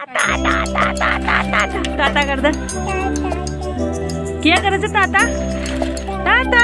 टाटा कर दे क्या करे से Tata Tata.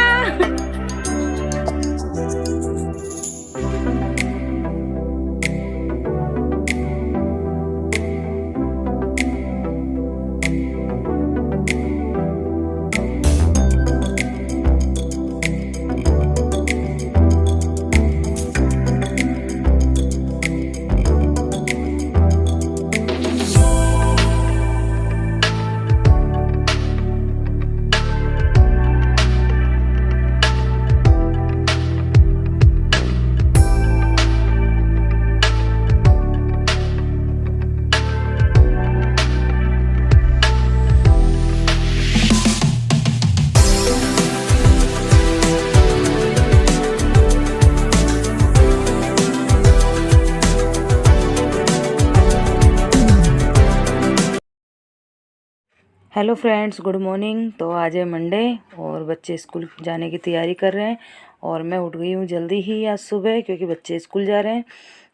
Hello friends, good morning. तो आज है मंडे और बच्चे स्कूल जाने की तैयारी कर रहे हैं और मैं उठ गई हूँ जल्दी ही आज सुबह क्योंकि बच्चे स्कूल जा रहे हैं।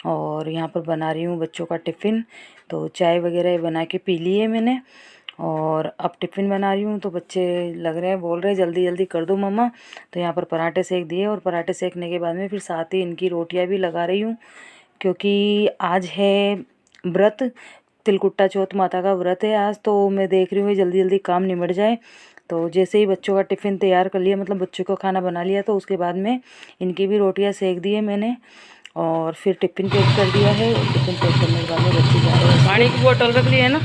और यहाँ पर बना रही हूँ बच्चों का टिफ़िन। तो चाय वगैरह बना के पी ली है मैंने और अब टिफ़िन बना रही हूँ। तो बच्चे लग रहे हैं, बोल रहे हैं जल्दी जल्दी कर दो मम्मा। तो यहाँ पर पराठे सेक दिए और पराठे सेकने के बाद में फिर साथ ही इनकी रोटियाँ भी लगा रही हूँ क्योंकि आज है व्रत, तिलकुट्टा चौथ माता का व्रत है आज। तो मैं देख रही हूँ जल्दी जल्दी काम निमट जाए। तो जैसे ही बच्चों का टिफ़िन तैयार कर लिया, मतलब बच्चों को खाना बना लिया, तो उसके बाद में इनकी भी रोटियां सेक दी है मैंने और फिर टिफ़िन पैक कर दिया है। और टिफ़िन पैक करने के बाद में बच्चे जा रहे हैं। पानी की बोतल रख ली है ना।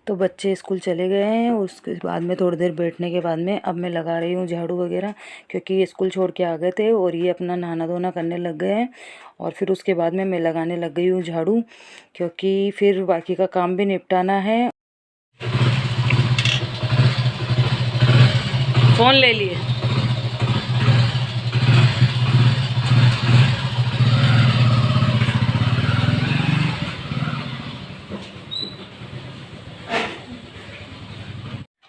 तो बच्चे स्कूल चले गए हैं। उसके बाद में थोड़ी देर बैठने के बाद में अब मैं लगा रही हूँ झाड़ू वगैरह क्योंकि ये स्कूल छोड़ के आ गए थे और ये अपना नहाना धोना करने लग गए हैं। और फिर उसके बाद में मैं लगाने लग गई हूँ झाड़ू क्योंकि फिर बाकी का काम भी निपटाना है। फ़ोन ले लिए।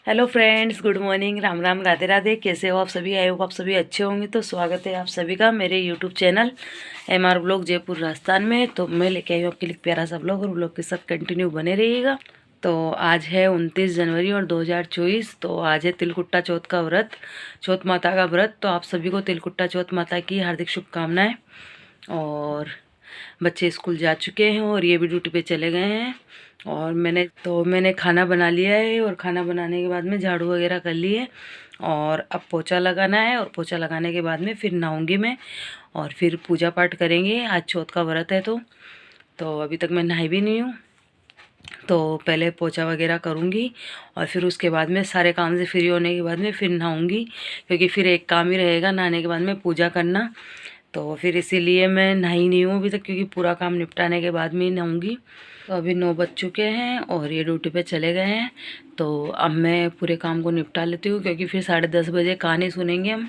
Hello friends, good morning, Ram Ram, Radhe Radhe. कैसे हो आप सभी? आई होप आप सभी अच्छे होंगे। तो स्वागत है आप सभी का मेरे YouTube channel MR blog Jaipur Rajasthan में। तो मैं लेके आई हूँ आपके लिए प्यारा सा ब्लॉग और ब्लॉग के साथ कंटिन्यू बने रहिएगा। तो आज है 29 जनवरी और 2024। तो आज है तिलकुट्टा चौथ का व्रत, चौथ माता का व्रत। तो आप सभी को तिलकुट्टा चौथ माता की हार्दिक शुभकामनाएँ। और बच्चे स्कूल जा चुके हैं और ये भी ड्यूटी पे चले गए हैं। और मैंने खाना बना लिया है और खाना बनाने के बाद में झाड़ू वगैरह कर ली है और अब पोछा लगाना है। और पोछा लगाने के बाद में फिर नहाऊंगी मैं और फिर पूजा पाठ करेंगे। आज चौथ का व्रत है तो अभी तक मैं नहाई भी नहीं हूँ। तो पहले पोछा वगैरह करूँगी और फिर उसके बाद में सारे काम से फ्री होने के बाद में फिर नहाऊंगी क्योंकि फिर एक काम ही रहेगा नहाने के बाद में पूजा करना। तो फिर इसीलिए मैं नहाई नहीं हूँ अभी तक क्योंकि पूरा काम निपटाने के बाद में ही नहाऊंगी। तो अभी 9 बज चुके हैं और ये ड्यूटी पे चले गए हैं। तो अब मैं पूरे काम को निपटा लेती हूँ क्योंकि फिर 10:30 बजे कहानी सुनेंगे, हम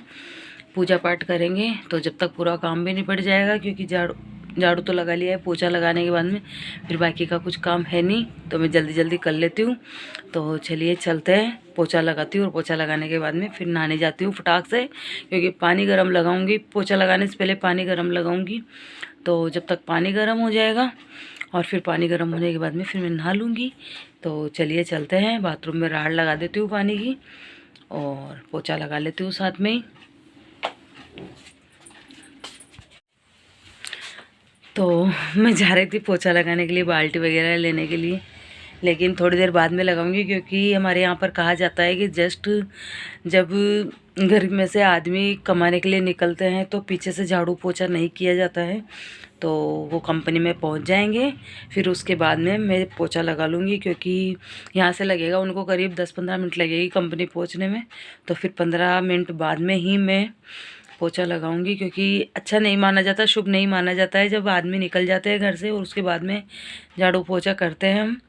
पूजा पाठ करेंगे। तो जब तक पूरा काम भी निपट जाएगा क्योंकि झाड़ू तो लगा लिया है, पोछा लगाने के बाद में फिर बाकी का कुछ काम है नहीं, तो मैं जल्दी जल्दी कर लेती हूँ। तो चलिए चलते हैं, पोछा लगाती हूँ और पोछा लगाने के बाद में फिर नहाने जाती हूँ फटाक से क्योंकि पानी गर्म लगाऊंगी। पोछा लगाने से पहले पानी गर्म लगाऊंगी। तो जब तक पानी गर्म हो जाएगा और फिर पानी गर्म होने के बाद में फिर मैं नहा लूँगी। तो चलिए चलते हैं, बाथरूम में राड़ लगा देती हूँ पानी की और पोछा लगा लेती हूँ साथ में ही। तो मैं जा रही थी पोछा लगाने के लिए, बाल्टी वगैरह लेने के लिए, लेकिन थोड़ी देर बाद में लगाऊंगी क्योंकि हमारे यहाँ पर कहा जाता है कि जस्ट जब घर में से आदमी कमाने के लिए निकलते हैं तो पीछे से झाड़ू पोछा नहीं किया जाता है। तो वो कंपनी में पहुँच जाएंगे, फिर उसके बाद में मैं पोछा लगा लूँगी क्योंकि यहाँ से लगेगा उनको करीब 10-15 मिनट लगेगी कंपनी पहुँचने में। तो फिर 15 मिनट बाद में ही मैं पोछा लगाऊंगी क्योंकि अच्छा नहीं माना जाता, शुभ नहीं माना जाता है जब आदमी निकल जाते हैं घर से और उसके बाद में झाड़ू पोछा करते हैं हम,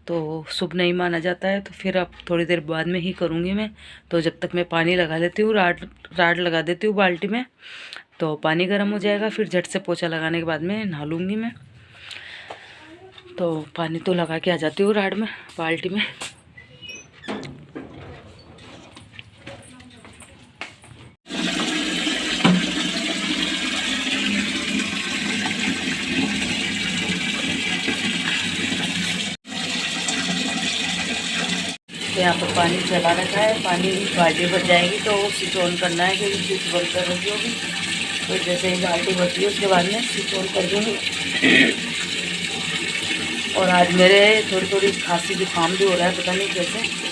तो शुभ नहीं माना जाता है। तो फिर अब थोड़ी देर बाद में ही करूँगी मैं। तो जब तक मैं पानी लगा लेती हूँ, राड लगा देती हूँ बाल्टी में। तो पानी गर्म हो जाएगा, फिर झट से पोछा लगाने के बाद में नहा लूँगी मैं। तो पानी तो लगा के आ जाती हूँ राड में, बाल्टी में। यहाँ पर पानी चला रखा है, पानी बाल्टी भर जाएगी तो स्विच ऑन करना है, क्योंकि स्विच बंद कर रखी होगी। तो जैसे ही बाल्टी भरती है उसके बाद में स्विच ऑन कर दूँगी। और आज मेरे थोड़ी थोड़ी खांसी जुकाम भी हो रहा है, पता नहीं कैसे।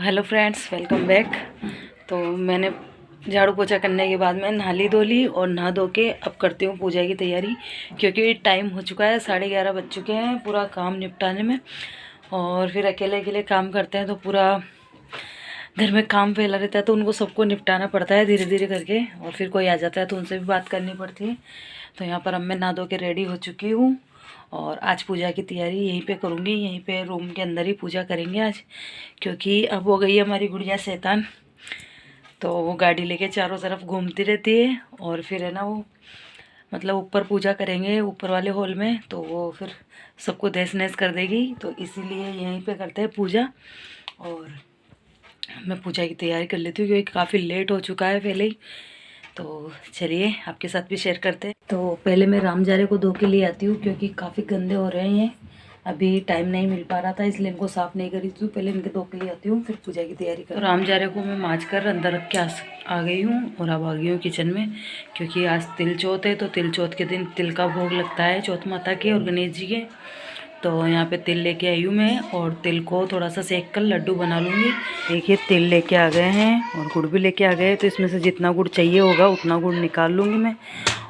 Hello friends, welcome back. तो मैंने झाड़ू पोछा करने के बाद मैं नहा ली धो ली, और नहा धो के अब करती हूँ पूजा की तैयारी, क्योंकि टाइम हो चुका है, 11:30 बज चुके हैं पूरा काम निपटाने में। और फिर अकेले अकेले काम करते हैं तो पूरा घर में काम फैला रहता है, तो उनको सबको निपटाना पड़ता है धीरे धीरे करके। और फिर कोई आ जाता है तो उनसे भी बात करनी पड़ती है। तो यहाँ पर अब मैं नहा धो के रेडी हो चुकी हूँ, और आज पूजा की तैयारी यहीं पे करूँगी, यहीं पे रूम के अंदर ही पूजा करेंगे आज, क्योंकि अब हो गई है हमारी गुड़िया शैतान। तो वो गाड़ी लेके चारों तरफ घूमती रहती है, और फिर है ना वो मतलब ऊपर पूजा करेंगे ऊपर वाले हॉल में, तो वो फिर सबको तहस नहस कर देगी। तो इसीलिए यहीं पे करते हैं पूजा। और मैं पूजा की तैयारी कर लेती हूँ, क्योंकि काफ़ी लेट हो चुका है पहले ही। तो चलिए आपके साथ भी शेयर करते हैं। तो पहले मैं रामजारे को धो के ले आती हूँ, क्योंकि काफ़ी गंदे हो रहे हैं। अभी टाइम नहीं मिल पा रहा था, इसलिए इनको साफ़ नहीं करी थी। पहले इनके धो के ले आती हूँ, फिर पूजा की तैयारी कर। तो रामजारे को मैं माँज कर अंदर रख के आ गई हूँ, और अब आ गई हूँ किचन में, क्योंकि आज तिल चौथ है। तो तिल चौथ के दिन तिल का भोग लगता है चौथ माता के और गणेश जी के। तो यहाँ पे तिल लेके आई हूँ मैं, और तिल को थोड़ा सा सेक कर लड्डू बना लूँगी। देखिए तिल लेके आ गए हैं, और गुड़ भी लेके आ गए। तो इसमें से जितना गुड़ चाहिए होगा उतना गुड़ निकाल लूँगी मैं,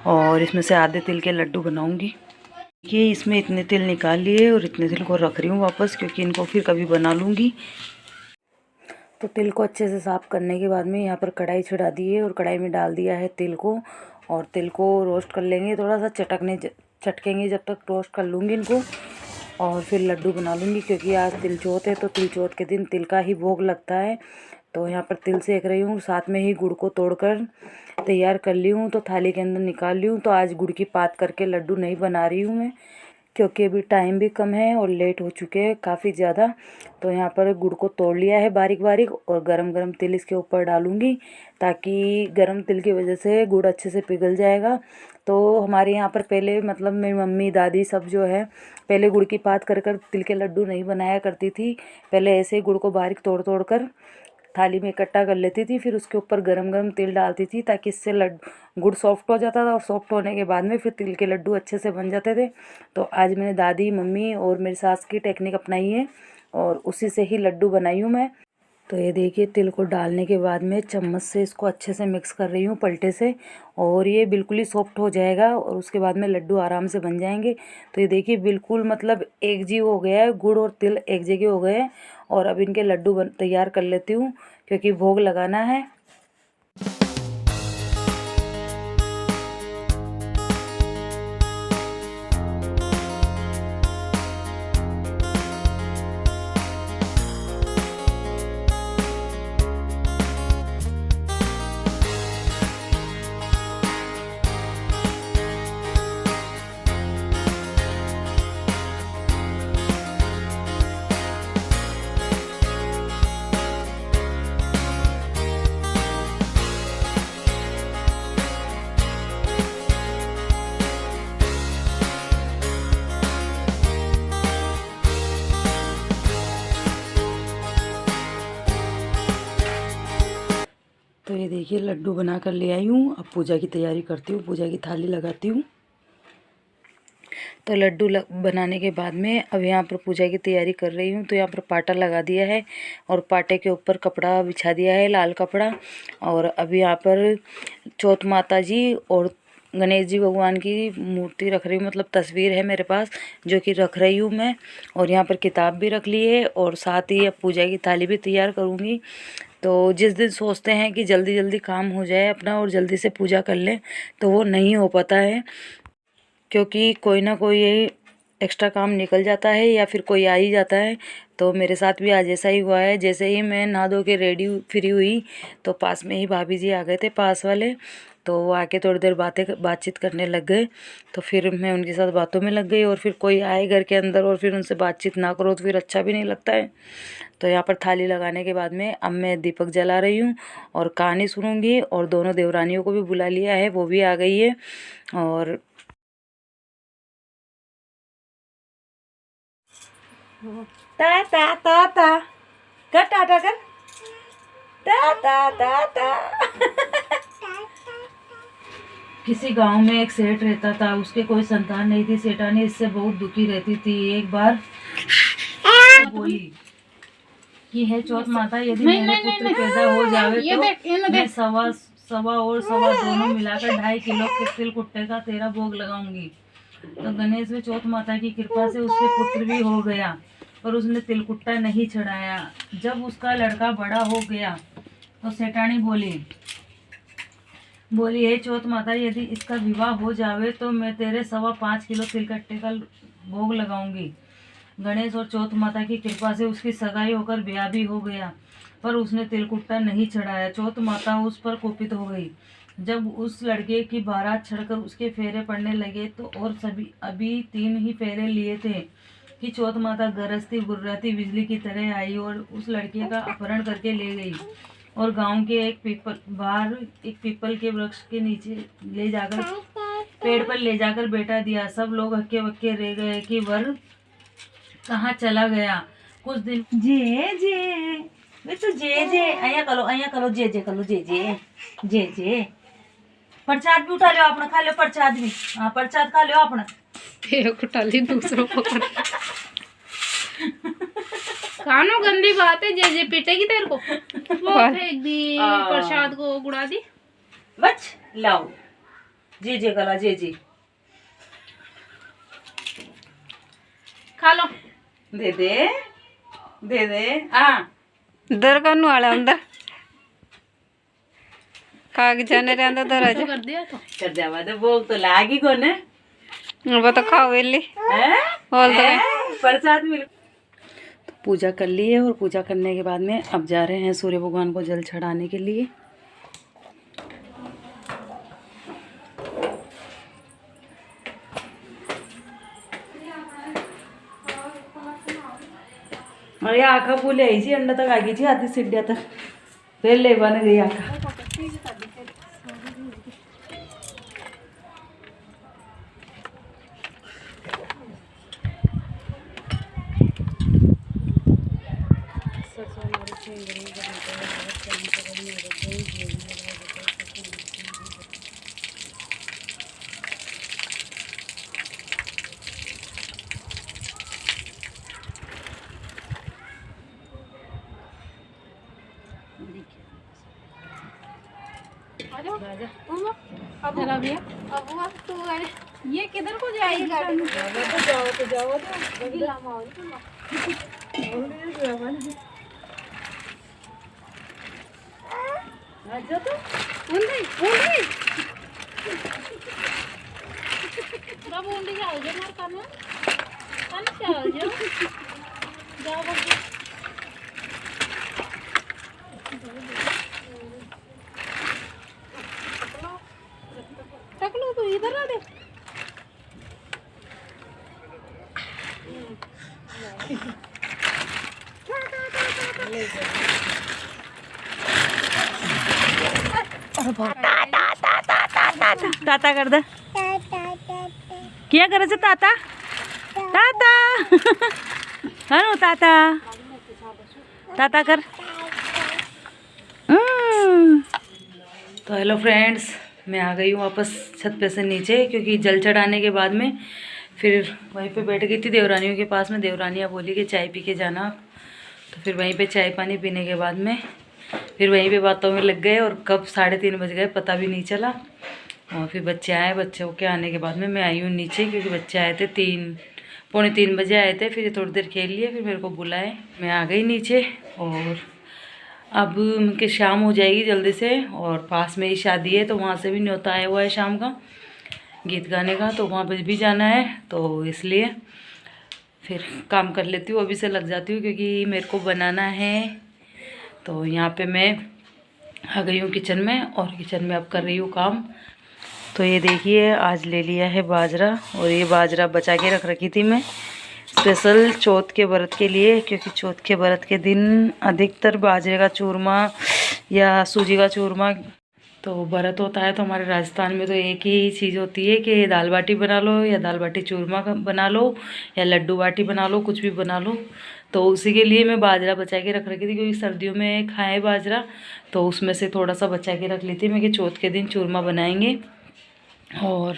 और इसमें से आधे तिल के लड्डू बनाऊँगी। ये इसमें इतने तिल निकाल लिए, और इतने तिल को रख रही हूँ वापस, क्योंकि इनको फिर कभी बना लूँगी। तो तिल को अच्छे से साफ़ करने के बाद में यहाँ पर कढ़ाई चढ़ा दी है, और कढ़ाई में डाल दिया है तिल को। और तिल को रोस्ट कर लेंगे, थोड़ा सा चटकेंगे जब तक रोस्ट कर लूँगी इनको। और फिर लड्डू बना लूँगी, क्योंकि आज तिल चौथ है। तो तिल चौथ के दिन तिल का ही भोग लगता है। तो यहाँ पर तिल सेक रही हूँ, साथ में ही गुड़ को तोड़कर तैयार कर ली हूँ, तो थाली के अंदर निकाल ली हूँ। तो आज गुड़ की पात करके लड्डू नहीं बना रही हूँ मैं, क्योंकि अभी टाइम भी कम है और लेट हो चुके हैं काफ़ी ज़्यादा। तो यहाँ पर गुड़ को तोड़ लिया है बारीक बारीक, और गरम गरम तिल इसके ऊपर डालूँगी, ताकि गरम तिल की वजह से गुड़ अच्छे से पिघल जाएगा। तो हमारे यहाँ पर पहले मतलब मेरी मम्मी दादी सब जो है पहले गुड़ की पात कर तिल के लड्डू नहीं बनाया करती थी। पहले ऐसे ही गुड़ को बारीक तोड़ तोड़ कर थाली में इकट्ठा कर लेती थी, फिर उसके ऊपर गरम गरम तिल डालती थी, ताकि इससे गुड़ सॉफ्ट हो जाता था, और सॉफ्ट होने के बाद में फिर तिल के लड्डू अच्छे से बन जाते थे। तो आज मैंने दादी मम्मी और मेरी सास की टेक्निक अपनाई है, और उसी से ही लड्डू बनाई हूँ मैं। तो ये देखिए तिल को डालने के बाद में चम्मच से इसको अच्छे से मिक्स कर रही हूँ पलटे से, और ये बिल्कुल ही सॉफ्ट हो जाएगा, और उसके बाद में लड्डू आराम से बन जाएंगे। तो ये देखिए बिल्कुल मतलब एक जीव हो गया है, गुड़ और तिल एक जगह हो गए हैं। और अब इनके लड्डू तैयार कर लेती हूँ, क्योंकि भोग लगाना है। तो ये देखिए लड्डू बना कर ले आई हूँ। अब पूजा की तैयारी करती हूँ, पूजा की थाली लगाती हूँ। तो लड्डू बनाने के बाद में अब यहाँ पर पूजा की तैयारी कर रही हूँ। तो यहाँ पर पाटा लगा दिया है, और पाटे के ऊपर कपड़ा बिछा दिया है, लाल कपड़ा। और अब यहाँ पर चौथ माता जी और गणेश जी भगवान की मूर्ति रख रही हूँ, मतलब तस्वीर है मेरे पास जो कि रख रही हूँ मैं। और यहाँ पर किताब भी रख ली है, और साथ ही अब पूजा की थाली भी तैयार करूँगी। तो जिस दिन सोचते हैं कि जल्दी जल्दी काम हो जाए अपना और जल्दी से पूजा कर लें, तो वो नहीं हो पाता है, क्योंकि कोई ना कोई एक्स्ट्रा काम निकल जाता है या फिर कोई आ ही जाता है। तो मेरे साथ भी आज ऐसा ही हुआ है। जैसे ही मैं नहा धो के रेडी फ्री हुई तो पास में ही भाभी जी आ गए थे, पास वाले। तो वो आके थोड़ी देर बातचीत करने लग गए। तो फिर मैं उनके साथ बातों में लग गई। और फिर कोई आए घर के अंदर और फिर उनसे बातचीत ना करो तो फिर अच्छा भी नहीं लगता है। तो यहाँ पर थाली लगाने के बाद में अब मैं दीपक जला रही हूँ और कहानी सुनूंगी। और दोनों देवरानियों को भी बुला लिया है, वो भी आ गई है। और ता ता ता ता कर टाटा कर ता ता ता ता। किसी गांव में एक सेठ रहता था, उसके कोई संतान नहीं थी। सेठानी इससे बहुत दुखी रहती थी। एक बार तो बोली कि हे चौथ माता, यदि मेरे पुत्र पैदा हो जावे तो मैं सवा और सवा दोनों मिलाकर 2.5 किलो के तिल कुट्टे का तेरा भोग लगाऊंगी। तो गणेश व चौथ माता की कृपा से उसके पुत्र भी हो गया, पर उसने तिलकुट्टा नहीं चढ़ाया। जब उसका लड़का बड़ा हो गया तो सेठानी बोली हे चौथ माता, यदि इसका विवाह हो जावे तो मैं तेरे 5.25 किलो तिलकट्टे का भोग लगाऊंगी। गणेश और चौथ माता की कृपा से उसकी सगाई होकर ब्याह भी हो गया, पर उसने तिलकुट्टा नहीं चढ़ाया। चौथ माता उस पर कुपित हो गई। जब उस लड़के की बारात चढ़कर उसके फेरे पड़ने लगे तो और सभी अभी 3 ही फेरे लिए थे कि चौथ माता गरजती गुर्राती बिजली की तरह आई और उस लड़के का अपहरण करके ले गई और गांव के एक पीपल के वृक्ष के नीचे ले जाकर पेड़ पर ले जाकर बैठा दिया। सब लोग हक्के बक्के रह गए कि वर कहाँ चला गया। कुछ दिन जे तो जे अया करो जे जे प्रसाद भी उठा लो अपना, खा लो प्रसाद भी। हाँ प्रसाद खा लो अपना, उठा ली दूसरों को। कानो गंदी बात है, जे पीटेगी तेरे को। वो फेंक दी प्रसाद को, गुड़ा दी। बच लाओ जे कला जे खा लो। दे दे दर कानू वाला अंदर खाग जाने रे अंदर दर आजा कर दिया तो कर जावा दे। भोग तो लागी को ने, वो तो खाओ वेली बोल दो प्रसाद मिल। तो पूजा कर ली है और पूजा करने के बाद में अब जा रहे हैं सूर्य भगवान को जल चढ़ाने के लिए। अरे आखा फुले ऐसी अंडा तक आगी थी, आधी सीढ़िया तक फिर ले बन गई आखा। ये किधर को जाएगी गाड़ी? जाओ टकलो तो इधर आ दे। ताता कर दे। क्या करे से ताता ताता हाँ ताता ताता कर। तो हेलो फ्रेंड्स, मैं आ गई हूँ वापस छत पे से नीचे, क्योंकि जल चढ़ाने के बाद में फिर वहीं पे बैठ गई थी देवरानियों के पास में। देवरानियाँ बोली कि चाय पी के जाना आप। तो फिर वहीं पे चाय पानी पीने के बाद में फिर वहीं पे बातों में लग गए और कब 3:30 बज गए पता भी नहीं चला। और फिर बच्चे आए, बच्चों के आने के बाद में मैं आई हूँ नीचे, क्योंकि बच्चे आए थे 3-3:45 बजे आए थे। फिर थोड़ी देर खेल लिए, फिर मेरे को बुलाए, मैं आ गई नीचे। और अब उनके शाम हो जाएगी जल्दी से, और पास में ही शादी है तो वहाँ से भी न्योता आया हुआ है शाम का गीत गाने का, तो वहाँ पर भी जाना है। तो इसलिए फिर काम कर लेती हूँ, अभी से लग जाती हूँ क्योंकि मेरे को बनाना है। तो यहाँ पे मैं आ गई हूँ किचन में और किचन में अब कर रही हूँ काम। तो ये देखिए आज ले लिया है बाजरा, और ये बाजरा बचा के रख रखी थी मैं स्पेशल चौथ के व्रत के लिए, क्योंकि चौथ के व्रत के दिन अधिकतर बाजरे का चूरमा या सूजी का चूरमा, तो व्रत होता है तो हमारे राजस्थान में तो एक ही चीज़ होती है कि दाल बाटी बना लो या दाल बाटी चूरमा बना लो या लड्डू बाटी बना लो, कुछ भी बना लो। तो उसी के लिए मैं बाजरा बचा के रख रखी थी, क्योंकि सर्दियों में खाएं बाजरा, तो उसमें से थोड़ा सा बचा के रख ली थी मैं कि चौथ के दिन चूरमा बनाएंगे। और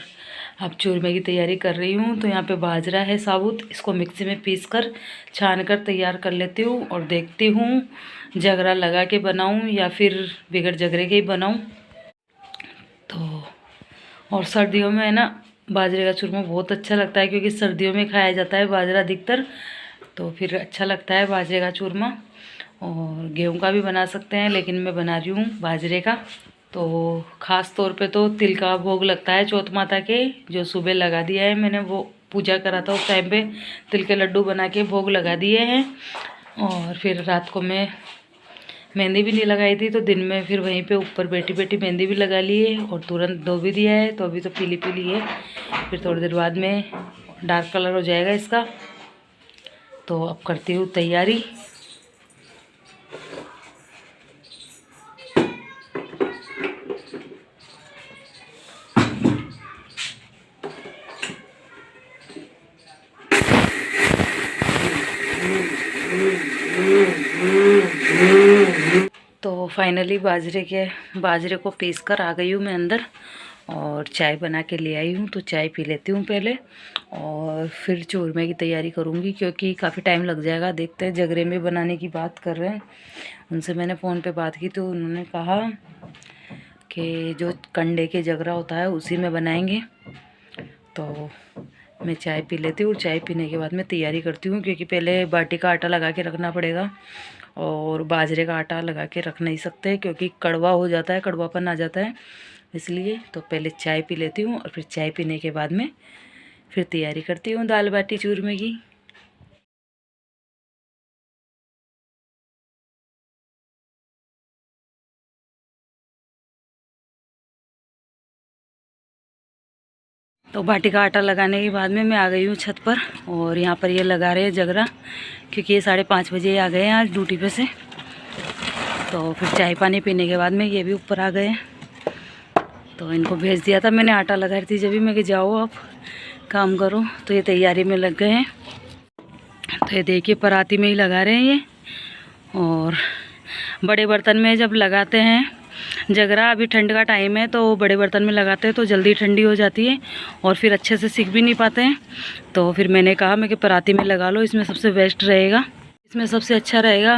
अब चूरमे की तैयारी कर रही हूँ। तो यहाँ पे बाजरा है साबुत, इसको मिक्सी में पीस कर छान कर तैयार कर लेती हूँ और देखती हूँ जगरा लगा के बनाऊँ या फिर बिगड़ जगरे के ही बनाऊँ। तो और सर्दियों में है ना बाजरे का चूरमा बहुत अच्छा लगता है, क्योंकि सर्दियों में खाया जाता है बाजरा अधिकतर, तो फिर अच्छा लगता है बाजरे का चूरमा। और गेहूं का भी बना सकते हैं, लेकिन मैं बना रही हूँ बाजरे का। तो ख़ास तौर पे तो तिल का भोग लगता है चौथ माता के, जो सुबह लगा दिया है मैंने, वो पूजा करा था उस टाइम पे तिल के लड्डू बना के भोग लगा दिए हैं। और फिर रात को मैं मेहंदी भी नहीं लगाई थी, तो दिन में फिर वहीं पे ऊपर बैठी बैठी मेहंदी भी लगा ली है और तुरंत धो भी दिया है, तो अभी तो पीली पीली है। फिर थोड़ी देर बाद में डार्क कलर हो जाएगा इसका। तो अब करती हूँ तैयारी। तो फाइनली बाजरे को पीस कर आ गई हूँ मैं अंदर, और चाय बना के ले आई हूँ। तो चाय पी लेती हूँ पहले और फिर चूरमे की तैयारी करूँगी, क्योंकि काफ़ी टाइम लग जाएगा। देखते हैं, जगरे में बनाने की बात कर रहे हैं, उनसे मैंने फ़ोन पे बात की तो उन्होंने कहा कि जो कंडे के जगरा होता है उसी में बनाएंगे। तो मैं चाय पी लेती हूँ और चाय पीने के बाद मैं तैयारी करती हूँ, क्योंकि पहले बाटी का आटा लगा के रखना पड़ेगा, और बाजरे का आटा लगा के रख नहीं सकते क्योंकि कड़वा हो जाता है, कड़वापन आ जाता है इसलिए। तो पहले चाय पी लेती हूँ और फिर चाय पीने के बाद में फिर तैयारी करती हूँ दाल बाटी चूरमे की। तो बाटी का आटा लगाने के बाद में मैं आ गई हूँ छत पर, और यहाँ पर ये लगा रहे हैं जगरा, क्योंकि ये 5:30 बजे आ गए हैं आज ड्यूटी पे से। तो फिर चाय पानी पीने के बाद में ये भी ऊपर आ गए हैं, तो इनको भेज दिया था मैंने, आटा लगा रही थी जब भी मैं कि जाओ आप काम करो। तो ये तैयारी में लग गए हैं। तो ये देखिए पराती में ही लगा रहे हैं ये, और बड़े बर्तन में जब लगाते हैं जगरा, अभी ठंड का टाइम है तो बड़े बर्तन में लगाते हैं तो जल्दी ठंडी हो जाती है और फिर अच्छे से सीख भी नहीं पाते हैं। तो फिर मैंने कहा मैं कि पराती में लगा लो, इसमें सबसे बेस्ट रहेगा, इसमें सबसे अच्छा रहेगा,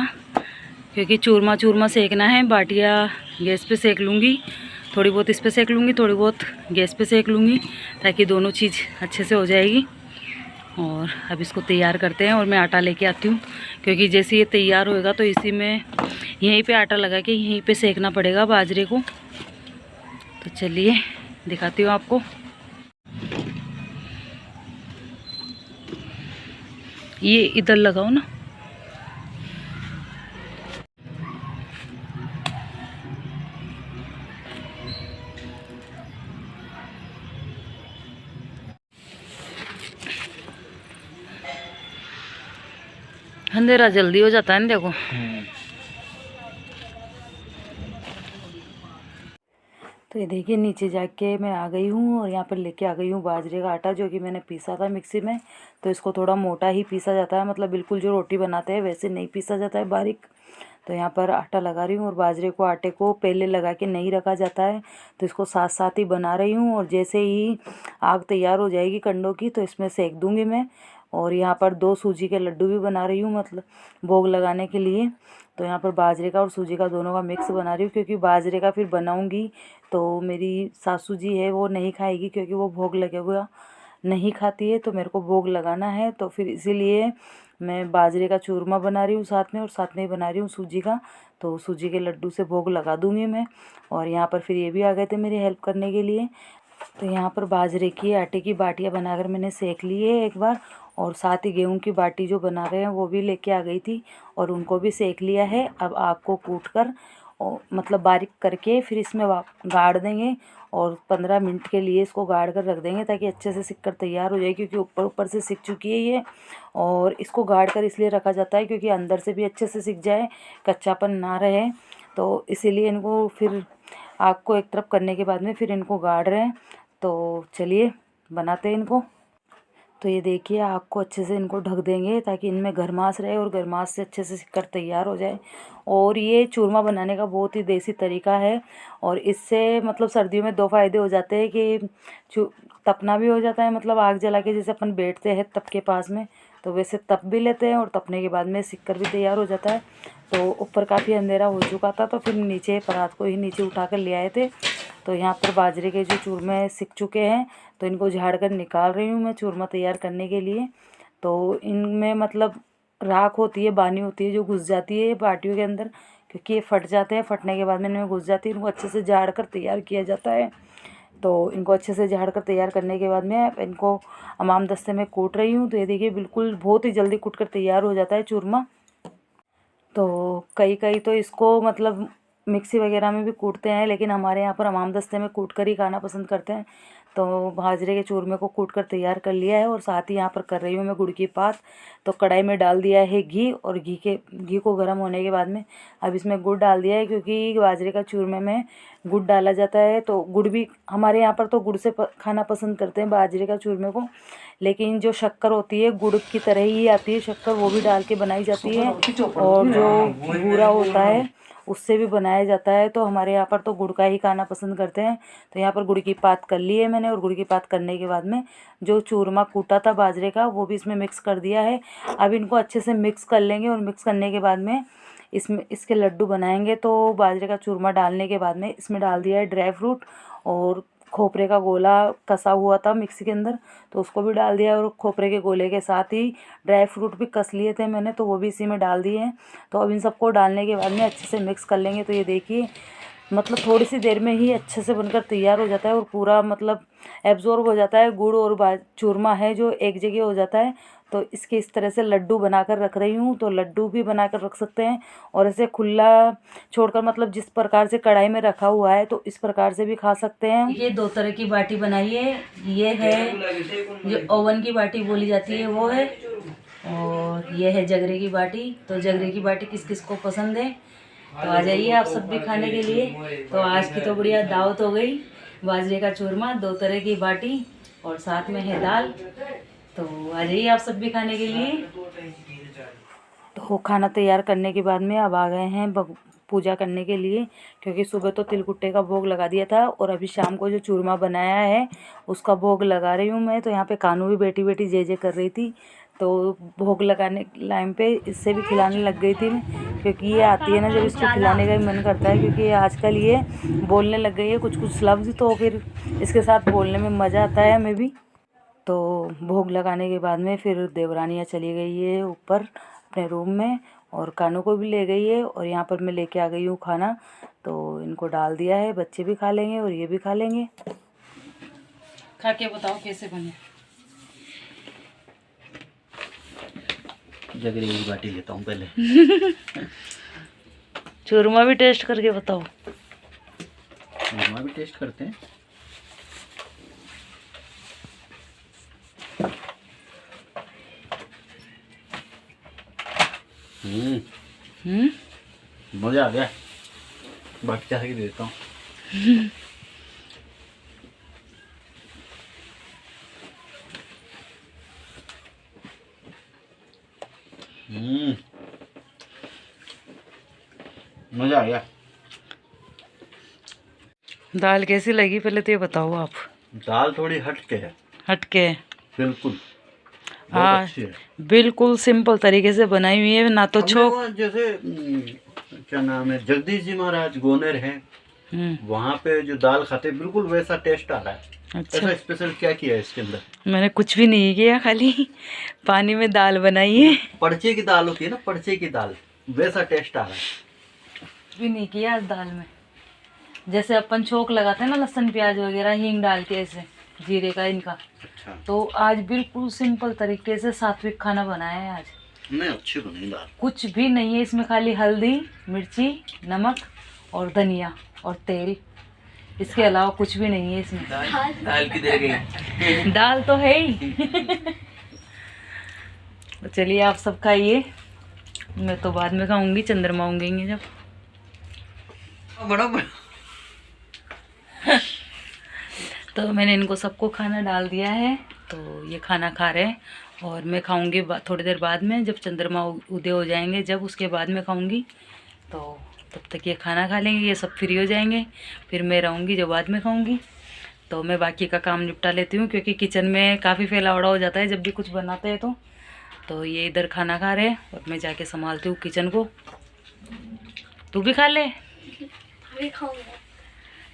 क्योंकि चूरमा सेकना है। बाटियाँ गैस पे सेक लूँगी, थोड़ी बहुत इस पे सेक लूँगी, थोड़ी बहुत गैस पे सेक लूँगी, ताकि दोनों चीज़ अच्छे से हो जाएगी। और अब इसको तैयार करते हैं और मैं आटा लेके आती हूँ, क्योंकि जैसे ये तैयार होएगा तो इसी में यहीं पे आटा लगा के यहीं पे सेकना पड़ेगा बाजरे को। तो चलिए दिखाती हूँ आपको। ये इधर लगाओ ना। अंधेरा जल्दी हो जाता है ना, देखो। तो ये देखिए नीचे जाके मैं आ गई हूँ और यहाँ पर लेके आ गई हूँ बाजरे का आटा, जो कि मैंने पीसा था मिक्सी में। तो इसको थोड़ा मोटा ही पीसा जाता है, मतलब बिल्कुल जो रोटी बनाते हैं वैसे नहीं पीसा जाता है बारीक। तो यहाँ पर आटा लगा रही हूँ, और बाजरे को आटे को पहले लगा के नहीं रखा जाता है, तो इसको साथ साथ ही बना रही हूँ। और जैसे ही आग तैयार हो जाएगी कंडों की तो इसमें सेक दूँगी मैं। और यहाँ पर 2 सूजी के लड्डू भी बना रही हूँ, मतलब भोग लगाने के लिए। तो यहाँ पर बाजरे का और सूजी का दोनों का मिक्स बना रही हूँ, क्योंकि बाजरे का फिर बनाऊँगी तो मेरी सासू जी है वो नहीं खाएगी, क्योंकि वो भोग लगे हुआ नहीं खाती है, तो मेरे को भोग लगाना है। तो फिर इसीलिए मैं बाजरे का चूरमा बना रही हूँ साथ में, और साथ में ही बना रही हूँ सूजी का। तो सूजी के लड्डू से भोग लगा दूँगी मैं। और यहाँ पर फिर ये भी आ गए थे मेरी हेल्प करने के लिए। तो यहाँ पर बाजरे की आटे की बाटियाँ बनाकर मैंने सेक ली है एक बार, और साथ ही गेहूं की बाटी जो बना रहे हैं वो भी लेके आ गई थी और उनको भी सेक लिया है। अब आग को कूट कर और मतलब बारीक करके फिर इसमें गाड़ देंगे और 15 मिनट के लिए इसको गाड़ कर रख देंगे ताकि अच्छे से सिक कर तैयार हो जाए, क्योंकि ऊपर ऊपर से सिक चुकी है ये। और इसको गाड़ कर इसलिए रखा जाता है क्योंकि अंदर से भी अच्छे से सिक जाए, कच्चापन ना रहे, तो इसीलिए इनको फिर आग को एक तरफ करने के बाद में फिर इनको गाड़ रहे हैं। तो चलिए बनाते हैं इनको। तो ये देखिए आग को अच्छे से इनको ढक देंगे ताकि इनमें गर्माश रहे और गर्माश से अच्छे से सिककर तैयार हो जाए। और ये चूरमा बनाने का बहुत ही देसी तरीका है और इससे मतलब सर्दियों में 2 फ़ायदे हो जाते हैं कि तपना भी हो जाता है, मतलब आग जला के जैसे अपन बैठते हैं तप के पास में तो वैसे तप भी लेते हैं और तपने के बाद में सिककर भी तैयार हो जाता है। तो ऊपर काफ़ी अंधेरा हो चुका था तो फिर नीचे परात को ही नीचे उठा कर ले आए थे। तो यहाँ पर बाजरे के जो चूरमे सिक चुके हैं तो इनको झाड़ कर निकाल रही हूँ मैं चूरमा तैयार करने के लिए। तो इनमें मतलब राख होती है, बानी होती है जो घुस जाती है बाटियों के अंदर, क्योंकि ये फट जाते हैं, फटने के बाद में इनमें घुस जाती है। इनको अच्छे से झाड़ कर तैयार किया जाता है। तो इनको अच्छे से झाड़ कर तैयार करने के बाद में इनको हमाम दस्ते में कूट रही हूँ। तो ये देखिए बिल्कुल बहुत ही जल्दी कूट कर तैयार हो जाता है चूरमा। तो कई तो इसको मतलब मिक्सी वगैरह में भी कूटते हैं, लेकिन हमारे यहाँ पर हमाम दस्ते में कूट कर ही खाना पसंद करते हैं। तो बाजरे के चूरमे को कूट कर तैयार कर लिया है और साथ ही यहाँ पर कर रही हूँ मैं गुड़ की पात। तो कढ़ाई में डाल दिया है घी और घी को गर्म होने के बाद में अब इसमें गुड़ डाल दिया है, क्योंकि बाजरे का चूरमे में गुड़ डाला जाता है। तो गुड़ भी हमारे यहाँ पर तो गुड़ से खाना पसंद करते हैं बाजरे का चूरमे को, लेकिन जो शक्कर होती है गुड़ की तरह ही आती है शक्कर, वो भी डाल के बनाई जाती है और जो बूरा होता है उससे भी बनाया जाता है। तो हमारे यहाँ पर तो गुड़ का ही खाना पसंद करते हैं। तो यहाँ पर गुड़ की पात कर ली है मैंने और गुड़ की पात करने के बाद में जो चूरमा कूटा था बाजरे का वो भी इसमें मिक्स कर दिया है। अब इनको अच्छे से मिक्स कर लेंगे और मिक्स करने के बाद में इसके लड्डू बनाएंगे। तो बाजरे का चूरमा डालने के बाद में इसमें डाल दिया है ड्राई फ्रूट और खोपरे का गोला कसा हुआ था मिक्सी के अंदर तो उसको भी डाल दिया और खोपरे के गोले के साथ ही ड्राई फ्रूट भी कस लिए थे मैंने तो वो भी इसी में डाल दिए हैं। तो अब इन सबको डालने के बाद में अच्छे से मिक्स कर लेंगे। तो ये देखिए मतलब थोड़ी सी देर में ही अच्छे से बनकर तैयार हो जाता है और पूरा मतलब एब्जॉर्ब हो जाता है गुड़ और चूरमा है जो एक जगह हो जाता है। तो इसके इस तरह से लड्डू बनाकर रख रही हूँ। तो लड्डू भी बनाकर रख सकते हैं और ऐसे खुला छोड़कर मतलब जिस प्रकार से कढ़ाई में रखा हुआ है तो इस प्रकार से भी खा सकते हैं। ये 2 तरह की बाटी बनाई है, ये है जो ओवन की बाटी बोली जाती है वो है, और ये है जगरे की बाटी। तो जगरे की बाटी किस किस को पसंद है तो आ जाइए आप सब भी खाने के लिए। तो आज की तो बढ़िया दावत हो गई, बाजरे का चूरमा, 2 तरह की बाटी और साथ में है दाल। तो आ जाइए आप सब भी खाने के लिए। तो खाना तैयार करने के बाद में अब आ गए हैं पूजा करने के लिए, क्योंकि सुबह तो तिलकुट्टे का भोग लगा दिया था और अभी शाम को जो चूरमा बनाया है उसका भोग लगा रही हूँ मैं। तो यहाँ पे कानू भी बेटी बेटी जे कर रही थी। तो भोग लगाने टाइम पे इससे भी खिलाने लग गई थी क्योंकि ये आती है ना जब इसको खिलाने का ही मन करता है, क्योंकि आजकल ये बोलने लग गई है कुछ लफ्ज़, तो फिर इसके साथ बोलने में मज़ा आता है हमें भी। तो भोग लगाने के बाद में फिर देवरानियाँ चली गई है ऊपर अपने रूम में और कानों को भी ले गई है और यहाँ पर मैं लेके आ गई हूँ खाना। तो इनको डाल दिया है, बच्चे भी खा लेंगे और ये भी खा लेंगे। खा के बताओ कैसे बने। जगरी की बाटी लेता हूँ पहले। चूरमा भी टेस्ट करके बताओ। चूरमा भी टेस्ट करते हैं। मजा आ गया। बाटी चाह के देता हूँ। मजा आ गया। दाल कैसी लगी पहले तो ये बताओ आप। दाल थोड़ी हटके है। हटके बिल्कुल हाँ, बिल्कुल सिंपल तरीके से बनाई हुई है, ना तो छोक। जैसे क्या नाम है, जगदीश जी महाराज गोनेर हैं, वहाँ पे जो दाल खाते बिल्कुल वैसा टेस्ट आ रहा है। अच्छा, ऐसा स्पेशल क्या किया है इसके अंदर? मैंने कुछ भी नहीं किया, खाली पानी में दाल बनाई है। पर्चे की दाल होती है ना, पर्चे की दाल, वैसा टेस्ट आ रहा है। कुछ भी नहीं किया दाल में। जैसे अपन छोंक लगाते हैं ना लहसुन प्याज वगैरह हींग डाल के, ऐसे जीरे का इनका। अच्छा। तो आज बिल्कुल सिंपल तरीके से सात्विक खाना बनाया है आज। नहीं, अच्छी बनी दाल। कुछ भी नहीं है इसमें, खाली हल्दी, मिर्ची, नमक और धनिया और तेल, इसके अलावा कुछ भी नहीं है इसमें। दाल किधर गई? दाल तो है ही। तो चलिए आप सब खाइए, मैं तो बाद में खाऊंगी, चंद्रमा होंगे जब। बड़ा तो मैंने इनको सबको खाना डाल दिया है, तो ये खाना खा रहे हैं और मैं खाऊंगी थोड़ी देर बाद में, जब चंद्रमा उदय हो जाएंगे, जब उसके बाद में खाऊंगी। तो तब तक ये खाना खा लेंगे, ये सब फ्री हो जाएंगे, फिर मैं रहूँगी जो बाद में खाऊंगी। तो मैं बाकी का काम निपटा लेती हूँ, क्योंकि किचन में काफ़ी फैलावड़ा हो जाता है जब भी कुछ बनाते हैं। तो ये इधर खाना खा रहे हैं और मैं जाके संभालती हूँ किचन को। तू भी खा ले,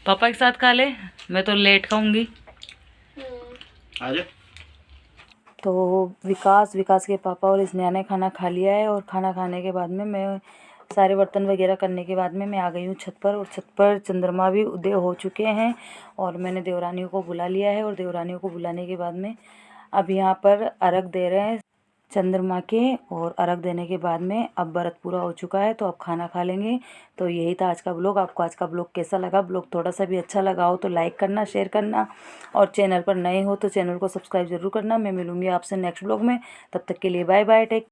पापा के साथ खा ले, मैं तो लेट खाऊंगी। तो विकास के पापा और स्नेहा ने खाना खा लिया है, और खाना खाने के बाद में मैं सारे बर्तन वगैरह करने के बाद में मैं आ गई हूँ छत पर, और छत पर चंद्रमा भी उदय हो चुके हैं और मैंने देवरानियों को बुला लिया है। और देवरानियों को बुलाने के बाद में अब यहाँ पर अर्घ दे रहे हैं चंद्रमा के, और अर्घ देने के बाद में अब व्रत पूरा हो चुका है, तो अब खाना खा लेंगे। तो यही था आज का ब्लॉग। आपको आज का ब्लॉग कैसा लगा? ब्लॉग थोड़ा सा भी अच्छा लगा हो तो लाइक करना, शेयर करना, और चैनल पर नए हो तो चैनल को सब्सक्राइब जरूर करना। मैं मिलूंगी आपसे नेक्स्ट ब्लॉग में, तब तक के लिए बाय बाय, टेक।